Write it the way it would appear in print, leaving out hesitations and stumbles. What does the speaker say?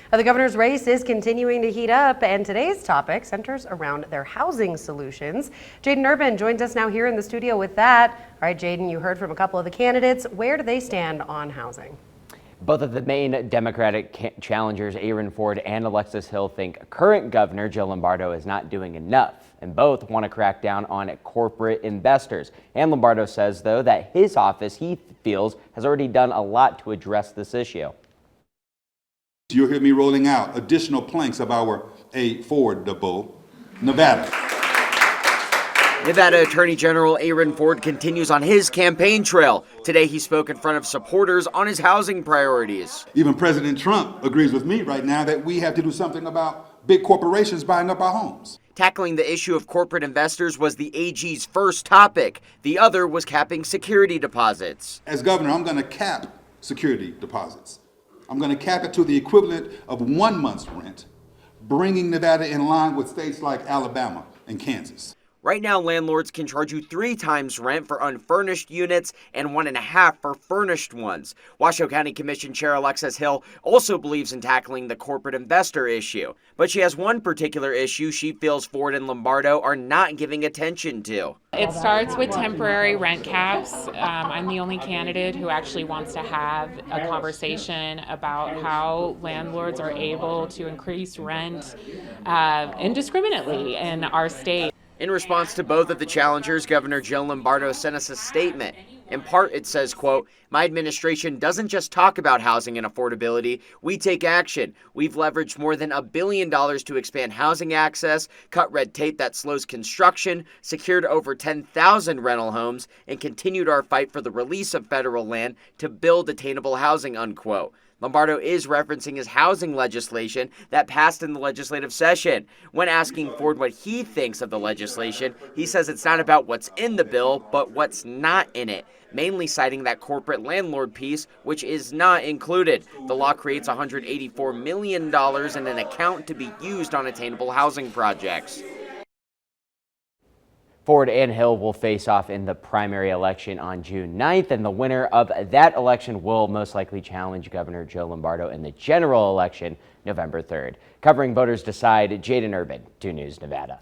The governor's race is continuing to heat up, and today's topic centers around their housing solutions. Jaden Urban joins us now here in the studio with that. All right, Jaden, you heard from a couple of the candidates. Where do they stand on housing? Both of the main Democratic challengers, Aaron Ford and Alexis Hill, think current Governor Joe Lombardo is not doing enough, and both want to crack down on corporate investors. And Lombardo says, though, that his office, he feels, has already done a lot to address this issue. You'll hear me rolling out additional planks of our affordable Nevada. Nevada Attorney General Aaron Ford continues on his campaign trail. Today he spoke in front of supporters on his housing priorities. Even President Trump agrees with me right now that we have to do something about big corporations buying up our homes. Tackling the issue of corporate investors was the AG's first topic. The other was capping security deposits. As governor, I'm going to cap security deposits. I'm going to cap it to the equivalent of 1 month's rent, bringing Nevada in line with states like Alabama and Kansas. Right now, landlords can charge you 3 times rent for unfurnished units and 1.5 for furnished ones. Washoe County Commission Chair Alexis Hill also believes in tackling the corporate investor issue. But she has one particular issue she feels Ford and Lombardo are not giving attention to. It starts with temporary rent caps. I'm the only candidate who actually wants to have a conversation about how landlords are able to increase rent indiscriminately in our state. In response to both of the challengers, Governor Joe Lombardo sent us a statement. In part, it says, quote, "My administration doesn't just talk about housing and affordability, we take action. We've leveraged more than $1 billion to expand housing access, cut red tape that slows construction, secured over 10,000 rental homes, and continued our fight for the release of federal land to build attainable housing," unquote. Lombardo is referencing his housing legislation that passed in the legislative session. When asking Ford what he thinks of the legislation, he says it's not about what's in the bill, but what's not in it, mainly citing that corporate landlord piece, which is not included. The law creates $184 million in an account to be used on attainable housing projects. Ford and Hill will face off in the primary election on June 9th, and the winner of that election will most likely challenge Governor Joe Lombardo in the general election November 3rd. Covering Voters Decide, Jaden Urban, 2 News Nevada.